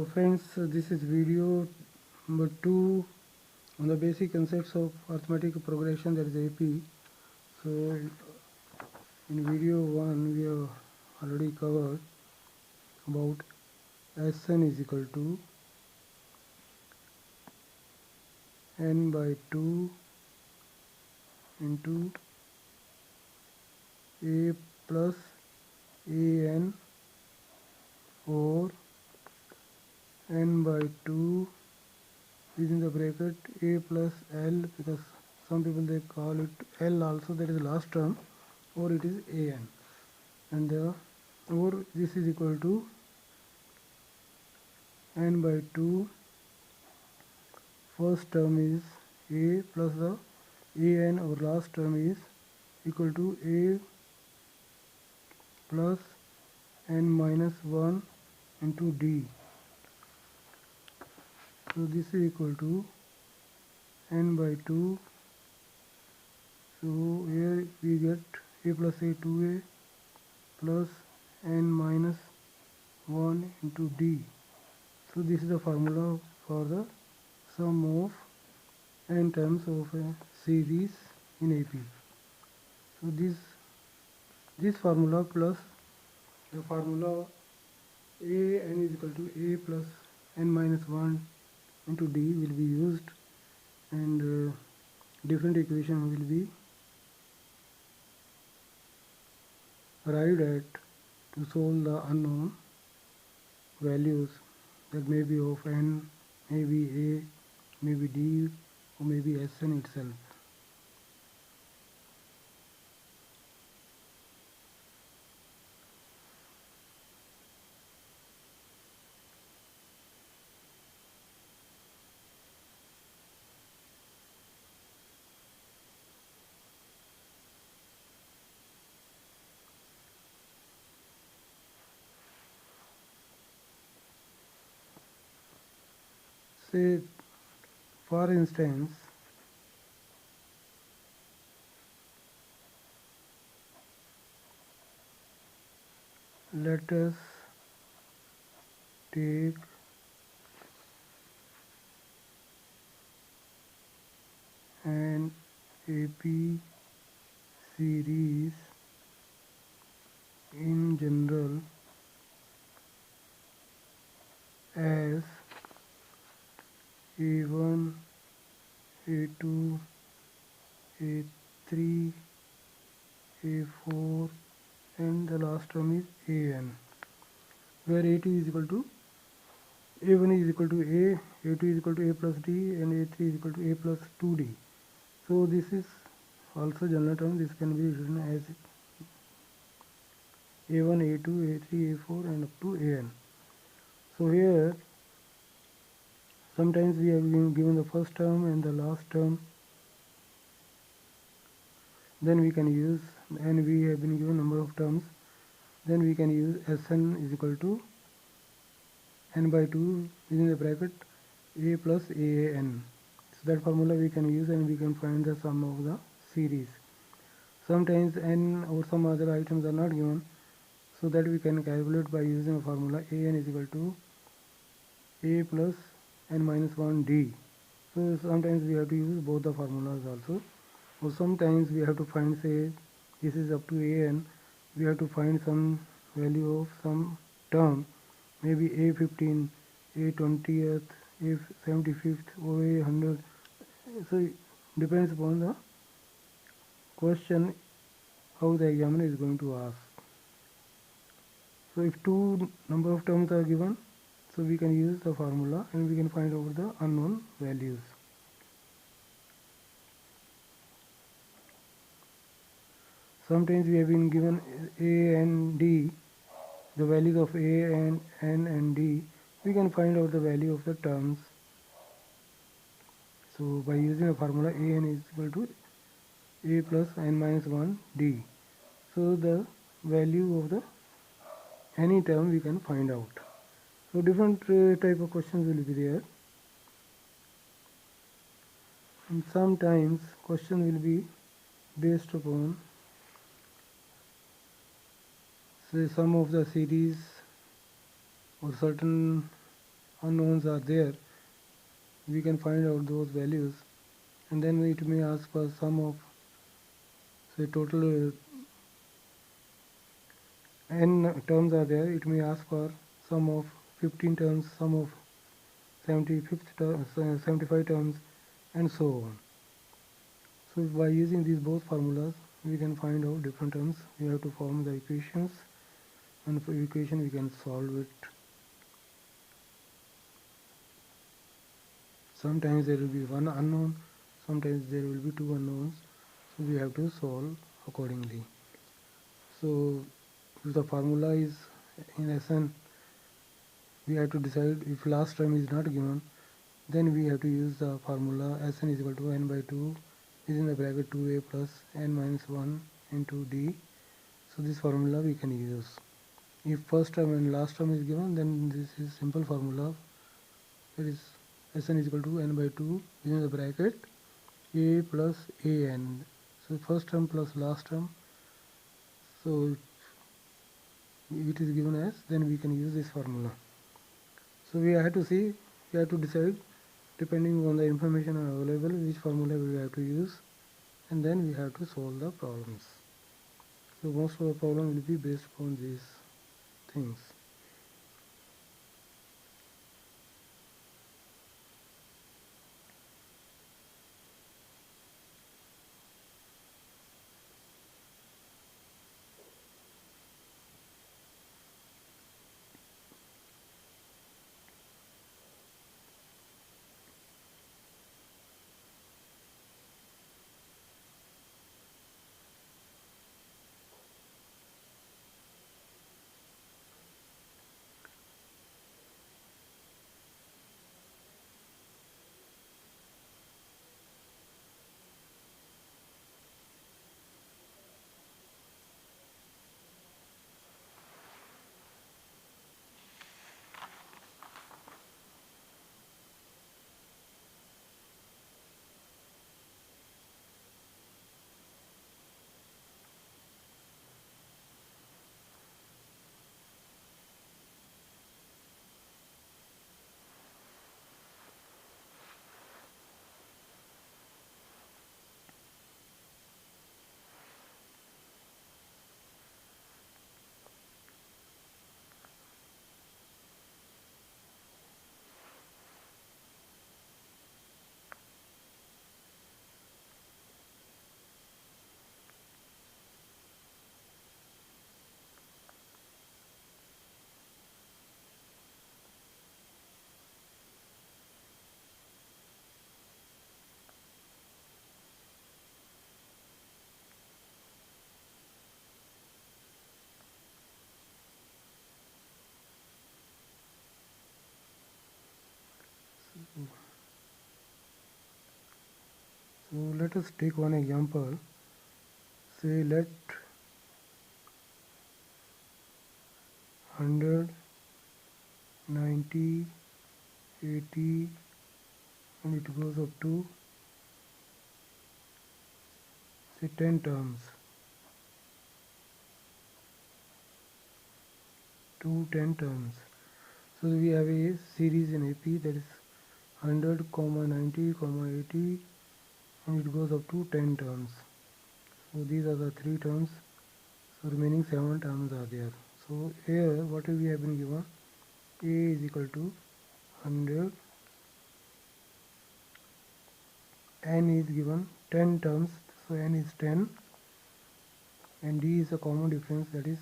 So friends, this is video number 2 on the basic concepts of arithmetic progression, that is AP. So in video 1 we have already covered about Sn is equal to n by 2 into a plus an or n by 2 within the bracket a plus l, because some people they call it l also, that is the last term, or it is an, and or this is equal to n by 2, first term is a plus the an, or last term is equal to a plus n minus 1 into d. So this is equal to n by 2. So here we get a plus a 2a plus n minus 1 into d. So this is the formula for the sum of n terms of a series in AP. So this formula plus the formula a n is equal to a plus n minus 1 into d will be used, and different equation will be arrived at to solve the unknown values that may be of n, maybe a, maybe d, or maybe Sn itself. Say, for instance, let us take an AP series in general as A1, A2, A3, A4, and the last term is AN, where A2 is equal to A1 is equal to A, A2 is equal to A plus D, and A3 is equal to A plus 2D. So this is also general term. This can be written as A1, A2, A3, A4, and up to AN. So here sometimes we have been given the first term and the last term, then we can use, and we have been given number of terms, then we can use Sn is equal to n by 2 within the bracket a plus an. So that formula we can use, and we can find the sum of the series. Sometimes n or some other items are not given, so that we can calculate by using a formula an is equal to a plus n minus 1 d. So sometimes we have to use both the formulas also, or sometimes we have to find, say this is up to an, we have to find some value of some term, maybe a15, a20th, a75th, or a100. So it depends upon the question how the examiner is going to ask. So if two number of terms are given, so we can use the formula and we can find out the unknown values. Sometimes we have been given a and d, the values of a and n and d, we can find out the value of the terms. So by using a formula an is equal to a plus n minus 1 d. So the value of the any term we can find out. So different type of questions will be there, and sometimes question will be based upon, say, sum of the series or certain unknowns are there, we can find out those values, and then it may ask for sum of, say, total n terms are there, it may ask for sum of 15 terms, sum of 75 terms, and so on. So by using these both formulas, we can find out different terms. We have to form the equations, and for equation we can solve it. Sometimes there will be one unknown, sometimes there will be two unknowns, so we have to solve accordingly. So if the formula is in Sn, we have to decide if last term is not given, then we have to use the formula Sn is equal to n by 2 within the bracket 2a plus n minus 1 into d. So this formula we can use. If first term and last term is given, then this is simple formula, that is Sn is equal to n by 2 within the bracket a plus an. So first term plus last term, so if it is given as, then we can use this formula. So we have to see, we have to decide depending on the information available which formula we have to use, and then we have to solve the problems. So most of the problem will be based upon these things. So let us take one example. Say let 100, 90, 80, and it goes up to, say, 10 terms, to 10 terms. So we have a series in AP, that is 100, 90, 80, and it goes up to 10 terms. So these are the 3 terms, so remaining 7 terms are there. So here what we have been given, A is equal to 100, n is given 10 terms, so n is 10, and d is a common difference, that is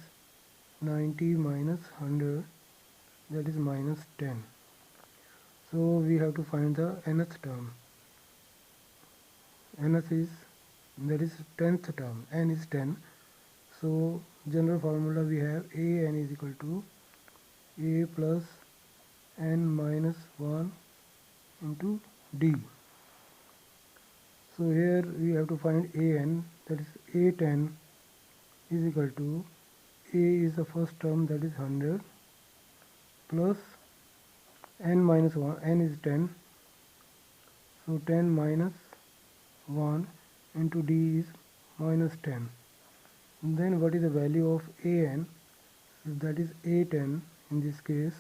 90 minus 100, that is minus 10. So we have to find the nth term. Nth is, that is 10th term, n is 10. So general formula we have a n is equal to a plus n minus 1 into d. So here we have to find a n, that is a10 is equal to, a is the first term, that is 100, plus n minus 1, n is 10, so 10 minus 1 into d is minus 10. And then what is the value of an? So that is a10 in this case,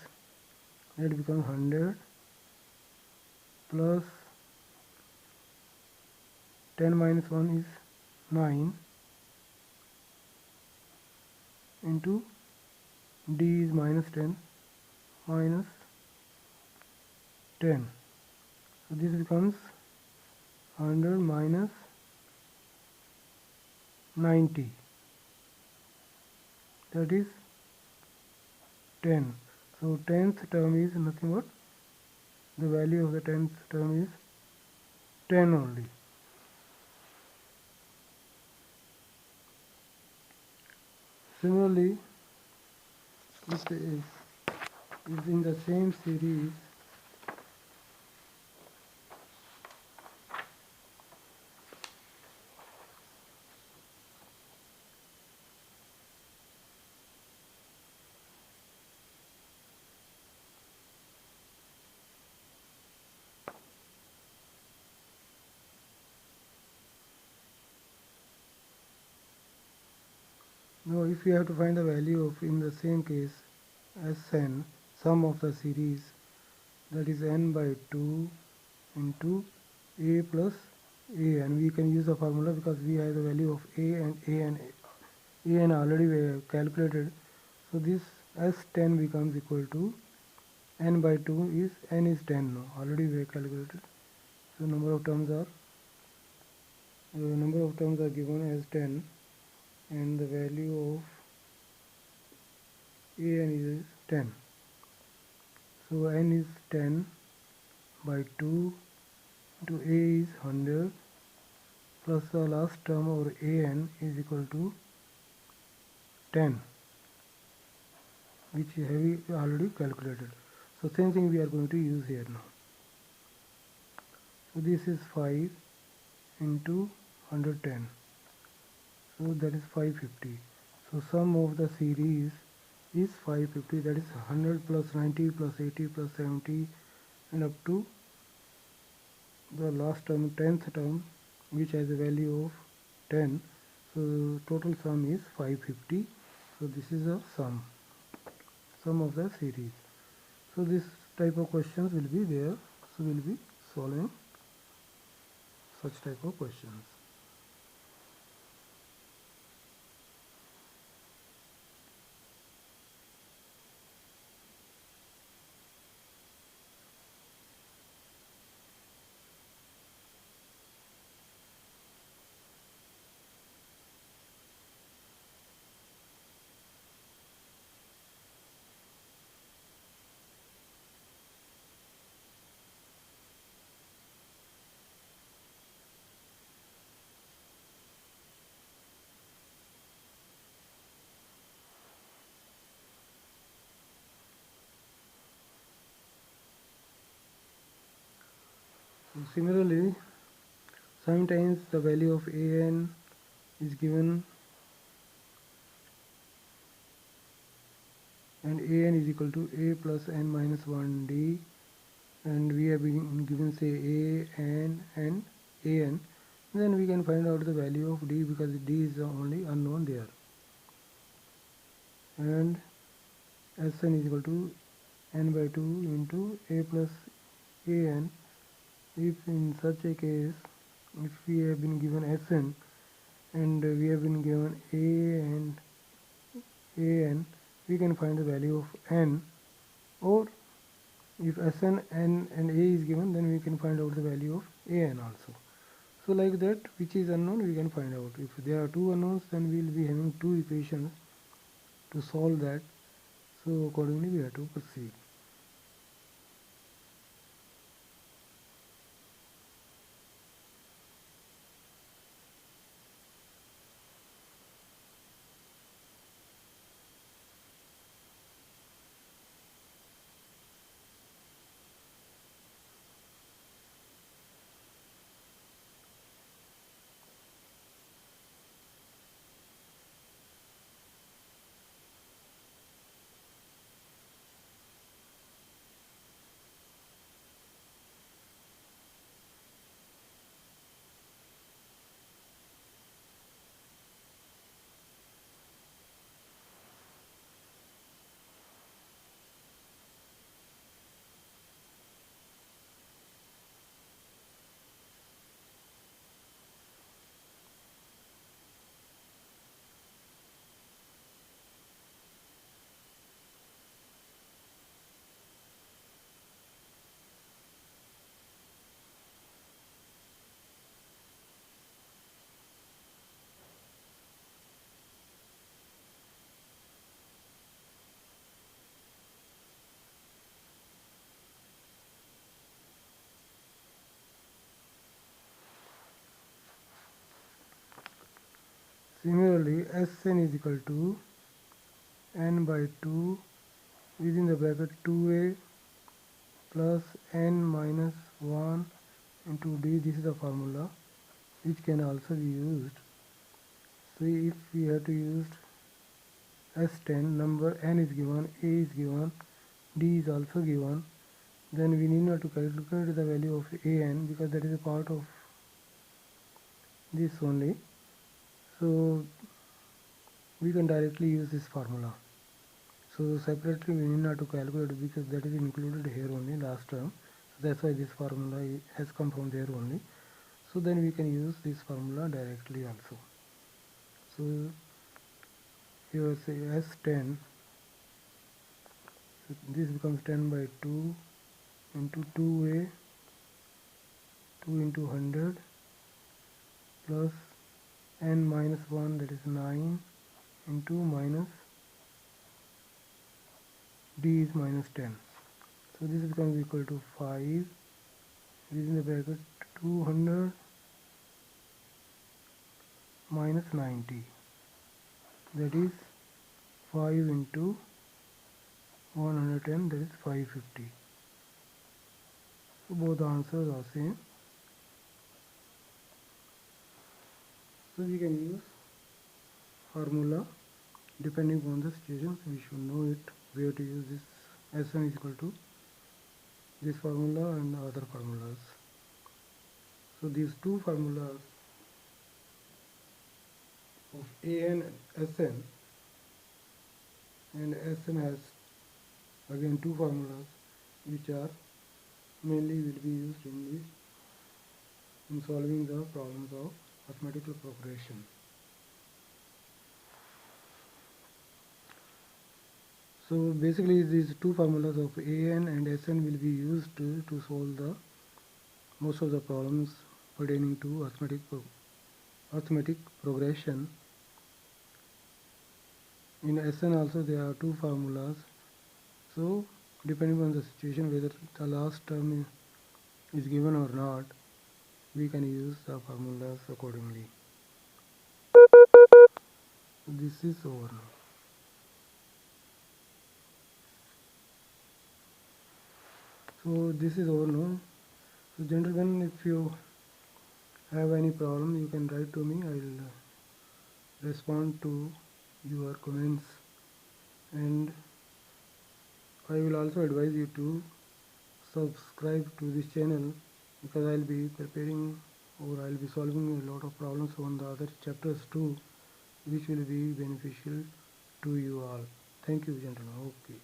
that becomes 100 plus 10 minus 1 is 9 into d is minus 10 minus 10. So this becomes 100 minus 90, that is 10. So 10th term is nothing but the value of the 10th term is 10 only. Similarly, if in the same series now if we have to find the value of in the same case Sn, sum of the series, that is n by 2 into a plus a, and we can use the formula because we have the value of a and already we have calculated. So this S10 becomes equal to n by 2 is n is 10 now, already we have calculated. So number of terms are given as 10 and the value of an is 10. So n is 10 by 2 into a is 100 plus the last term over an is equal to 10, which have we already calculated. So same thing we are going to use here now. So this is 5 into 110, so that is 550. So sum of the series is 550, that is 100 plus 90 plus 80 plus 70 and up to the last term, 10th term, which has a value of 10. So total sum is 550. So this is a sum of the series. So this type of questions will be there. So we will be solving such type of questions. So similarly, sometimes the value of an is given and an is equal to a plus n minus 1d, and we have been given say a n and an, then we can find out the value of d because d is the only unknown there, and Sn is equal to n by 2 into a plus an. If in such a case, if we have been given Sn and we have been given a and an, we can find the value of n, or if Sn, n and a is given, then we can find out the value of an also. So like that, which is unknown we can find out. If there are two unknowns, then we will be having two equations to solve that. So accordingly we have to proceed. Similarly, Sn is equal to n by 2 within the bracket 2a plus n minus 1 into d. This is the formula which can also be used. So if we have to use S10, number n is given, a is given, d is also given, then we need not to calculate the value of an because that is a part of this only. So we can directly use this formula. So separately we need not to calculate because that is included here only last term. So that's why this formula has come from there only. So then we can use this formula directly also. So here say S10, so this becomes 10 by 2 into 2a, 2 into 100 plus n minus 1, that is 9, into minus d is minus 10. So this becomes equal to 5 within the bracket 200 minus 90, that is 5 into 110, that is 550. So both answers are same. So we can use formula depending on the situation. We should know it where to use this. Sn is equal to this formula and other formulas. So these two formulas of an and Sn, and Sn has again two formulas which are mainly will be used in solving the problems of arithmetical progression. So basically these two formulas of an and Sn will be used to solve the most of the problems pertaining to arithmetic progression. In Sn also there are two formulas. So depending on the situation, whether the last term is given or not, we can use the formulas accordingly. This is over now. So this is over now. So gentlemen, if you have any problem, you can write to me. I will respond to your comments, and I will also advise you to subscribe to this channel because I will be preparing or I will be solving a lot of problems on the other chapters too, which will be beneficial to you all. Thank you, gentlemen. Okay.